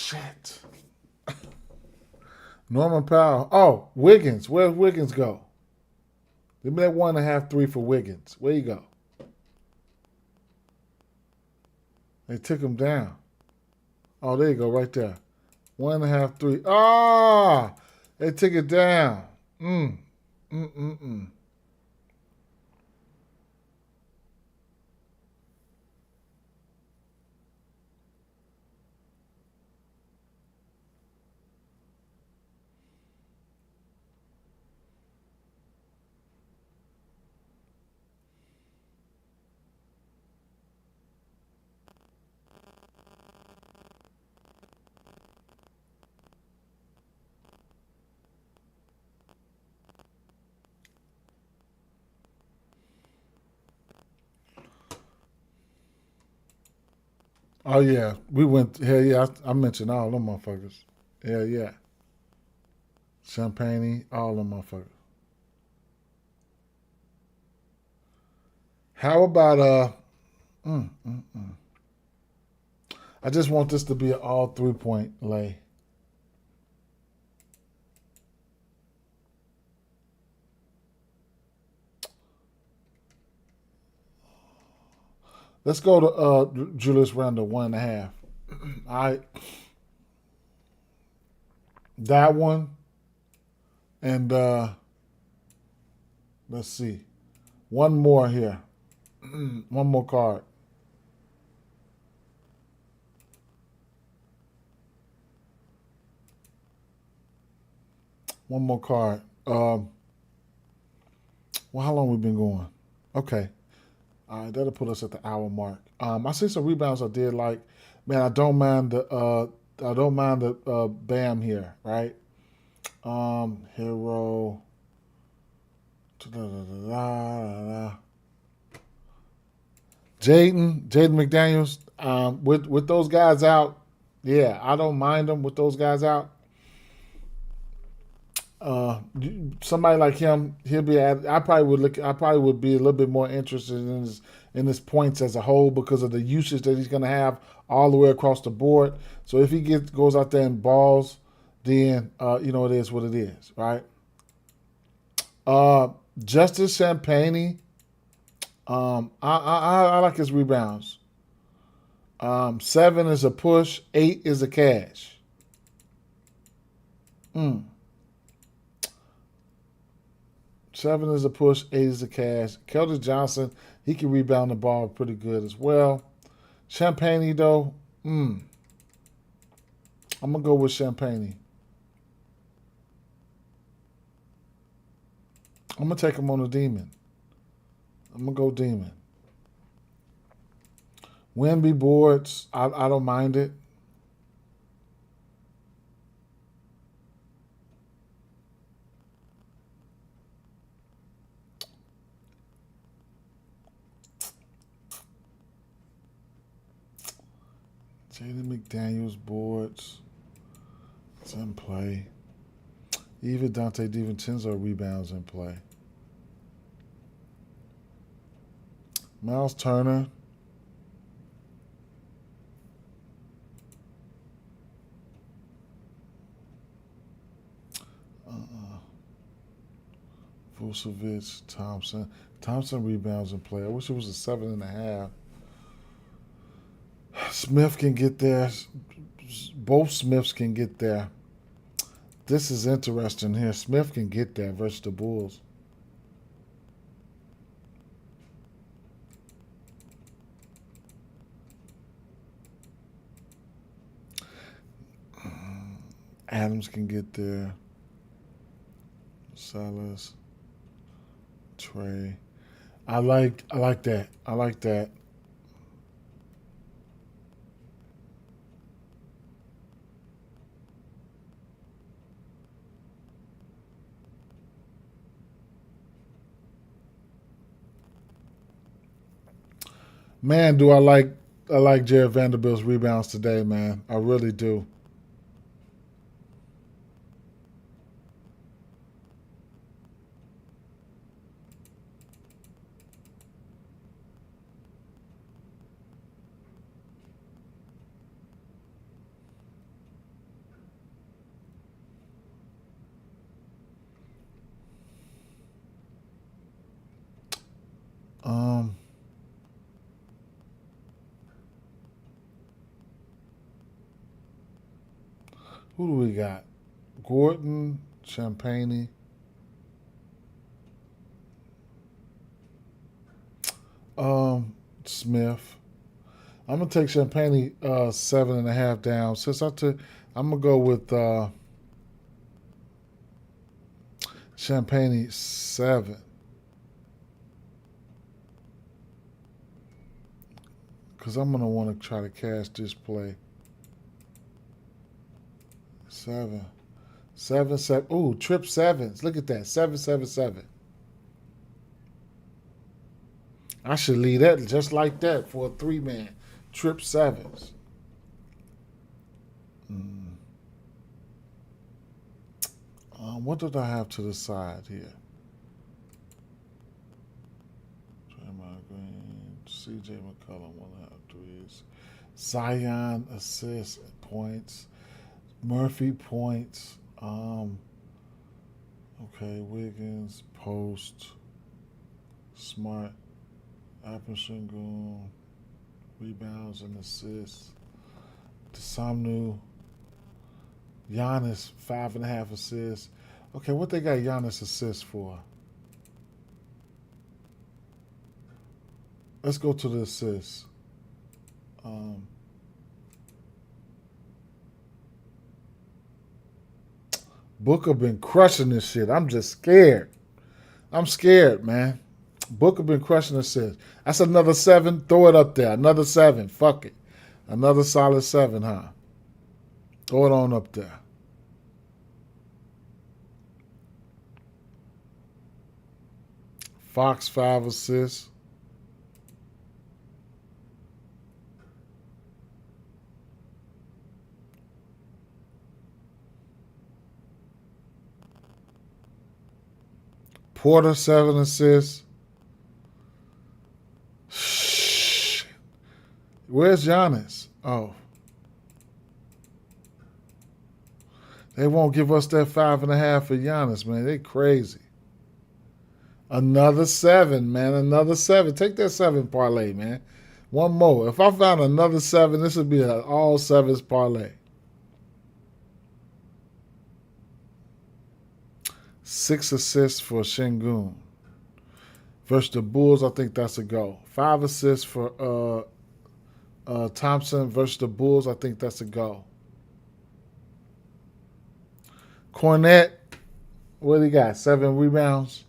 Shit. Norman Powell. Oh, Wiggins. Where's Wiggins go? Give me that 1.5, 3 for Wiggins. Where you go? They took him down. Oh, there you go, right there. 1.5, 3. Ah, they took it down. Mm. Mm. Oh yeah, we went. Hell yeah, I mentioned all them motherfuckers. Hell yeah, Champagne, all them motherfuckers. How about mm, mm, mm. I just want this to be an all 3-point lay. Let's go to Julius Randle 1.5. I that one and let's see, one more here, one more card. One more card. Well, how long we been going? Okay. All right, that'll put us at the hour mark. I see some rebounds I did like. Man, I don't mind the Bam here, right? Hero. Jaden McDaniels. With those guys out, yeah, I don't mind them with those guys out. Uh, Somebody like him, he'll be at. I probably would look. I probably would be a little bit more interested in his points as a whole because of the usage that he's going to have all the way across the board. So if he goes out there and balls, then it is what it is, right? Uh, Justice Champagne. I like his rebounds. 7 is a push. 8 is a cash. Mm. 7 is a push, 8 is a cash. Keldon Johnson, he can rebound the ball pretty good as well. Champagne, though, I'm going to go with Champagne. I'm going to take him on a Demon. I'm going to go Demon. Wemby boards, I don't mind it. Jaden McDaniels boards. It's in play. Even Dante DiVincenzo rebounds in play. Miles Turner. Vucevic, Thompson. Thompson rebounds in play. I wish it was a 7.5. Smith can get there. Both Smiths can get there. This is interesting here. Smith can get there versus the Bulls. Adams can get there. Silas, Trey. I like that. I like that. Man, do I like Jared Vanderbilt's rebounds today, man. I really do. Um, who do we got? Gordon, Champagne, Smith. I'm gonna take Champagne 7.5 down. I'm gonna go with Champagne 7 because I'm gonna want to try to cash this play. 7, 7, 7. Ooh, trip sevens. Look at that. 7, 7, 7. I should leave that just like that for a 3-man. Trip sevens. What did I have to the side here? Draymond Green, CJ McCollum, 1.5 threes. Zion assists, points. Murphy points. Okay, Wiggins, Post, Smart, Apple rebounds and assists. Desamnu, Giannis, 5.5 assists. Okay, what they got Giannis assists for? Let's go to the assists. Booker been crushing this shit. I'm just scared. I'm scared, man. Booker been crushing assists. That's another 7. Throw it up there. Another 7. Fuck it. Another solid 7, huh? Throw it on up there. Fox, 5 assists. Porter, 7 assists. Shh. Where's Giannis? Oh. They won't give us that 5.5 for Giannis, man. They crazy. Another 7, man. Another 7. Take that 7 parlay, man. One more. If I found another 7, this would be an all 7s parlay. 6 assists for Şengün. Versus the Bulls, I think that's a go. 5 assists for Thompson versus the Bulls, I think that's a go. Cornette, what do he got? 7 rebounds.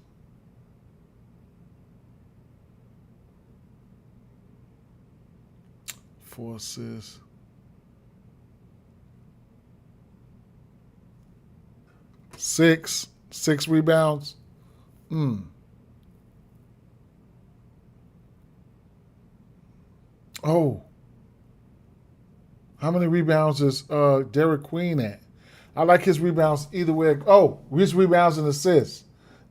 Four assists. Six rebounds. Oh. How many rebounds is Derek Queen at? I like his rebounds either way. Oh, his rebounds and assists.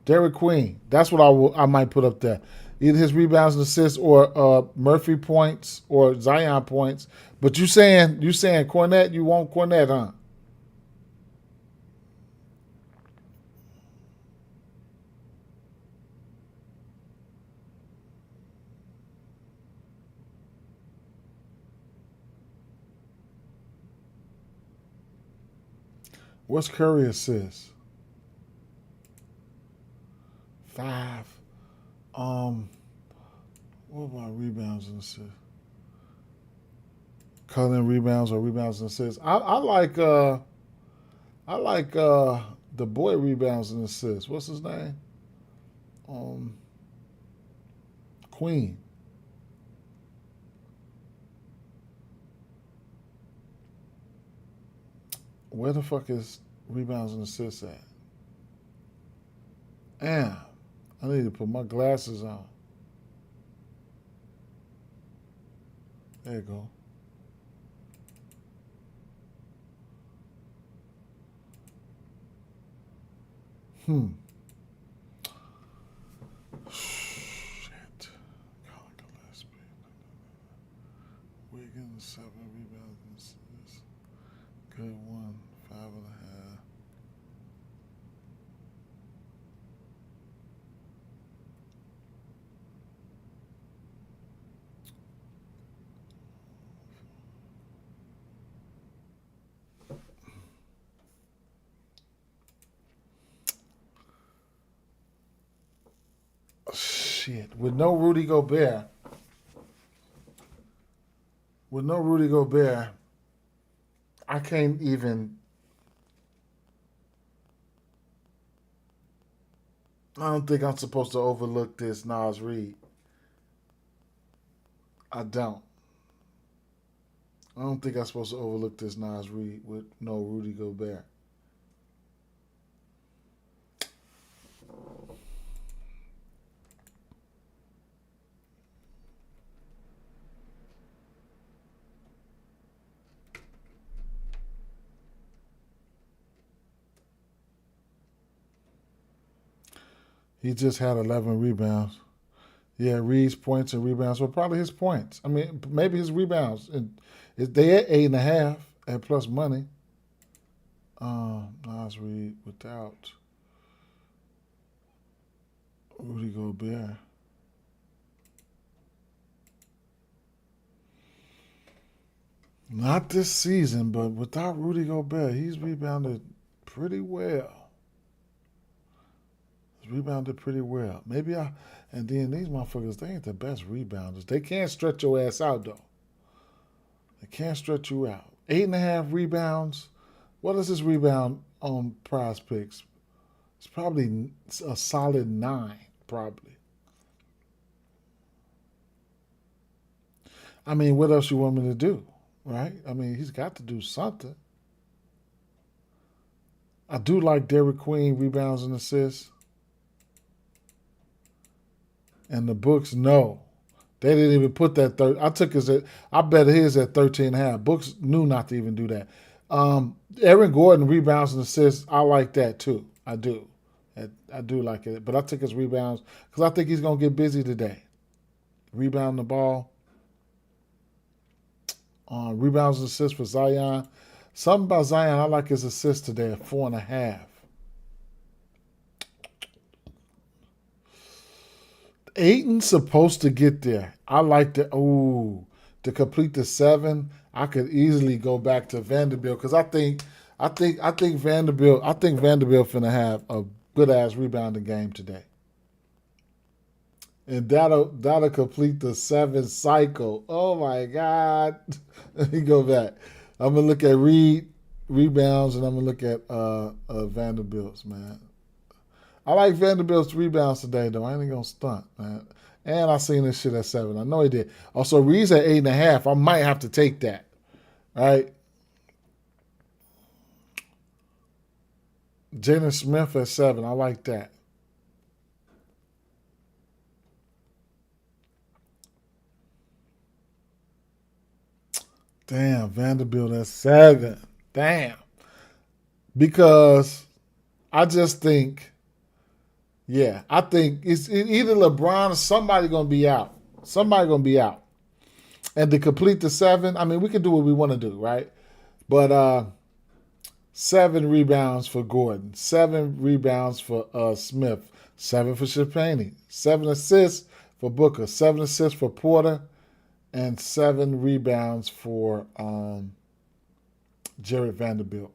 Derek Queen. That's what I might put up there. Either his rebounds and assists or Murphy points or Zion points. But you saying Cornette, you want Cornette, huh? What's Curry assists? 5. What about rebounds and assists? Cullen rebounds or rebounds and assists. I like the boy rebounds and assists. What's his name? Queen. Where the fuck is rebounds and assists at? Damn. I need to put my glasses on. There you go. Shit. Wiggins, 7 rebounds and assists. Good one. 5.5. shit. With no Rudy Gobert, I can't even. I don't think I'm supposed to overlook this Nas Reed. I don't. I don't think I'm supposed to overlook this Nas Reed with no Rudy Gobert. He just had 11 rebounds. Yeah, Reed's points and rebounds. Well, probably his points. I mean, maybe his rebounds. And they at 8.5 at plus money. Nas Reed without Rudy Gobert. Not this season, but without Rudy Gobert, he's rebounded pretty well. Maybe and then these motherfuckers, they ain't the best rebounders. They can't stretch your ass out, though. They can't stretch you out. 8.5 rebounds. What is his rebound on Prize Picks? It's probably a solid 9, probably. I mean, what else you want me to do, right? I mean, he's got to do something. I do like Derrick Queen rebounds and assists. And the books, no. They didn't even put that. I took his. I bet his at 13.5. Books knew not to even do that. Aaron Gordon rebounds and assists. I like that too. I do. I do like it. But I took his rebounds because I think he's going to get busy today. Rebounding the ball. Rebounds and assists for Zion. Something about Zion, I like his assist today at 4.5. Ayton's supposed to get there. I like that. Ooh, to complete the 7, I could easily go back to Vanderbilt because I think Vanderbilt finna have a good ass rebounding game today, and that'll complete the 7 cycle. Oh my God! Let me go back. I'm gonna look at Reed rebounds and I'm gonna look at Vanderbilt's, man. I like Vanderbilt's rebounds today, though. I ain't gonna stunt, man. And I seen this shit at 7. I know he did. Also, Reed's at 8.5. I might have to take that. All right. Jalen Smith at 7. I like that. Damn, Vanderbilt at 7. Damn. Because I just think. Yeah, I think it's either LeBron or somebody going to be out. And to complete the 7, I mean, we can do what we want to do, right? But 7 rebounds for Gordon, 7 rebounds for Smith, 7 for Champagne, 7 assists for Booker, 7 assists for Porter, and 7 rebounds for Jared Vanderbilt.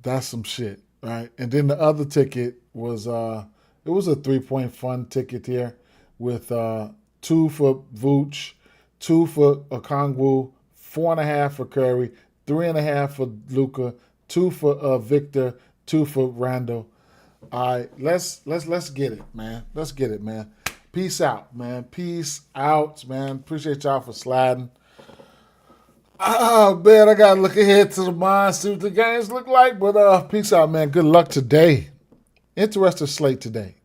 That's some shit. Right, and then the other ticket was it was a 3-point fun ticket here with 2 for Vooch, 2 for Okongwu, 4.5 for Curry, 3.5 for Luka, 2 for Victor, 2 for Randall. All right, let's get it, man. Let's get it, man. Peace out, man. Peace out, man. Appreciate y'all for sliding. Oh, man, I got to look ahead to the mind, see what the games look like. But peace out, man. Good luck today. Interesting slate today.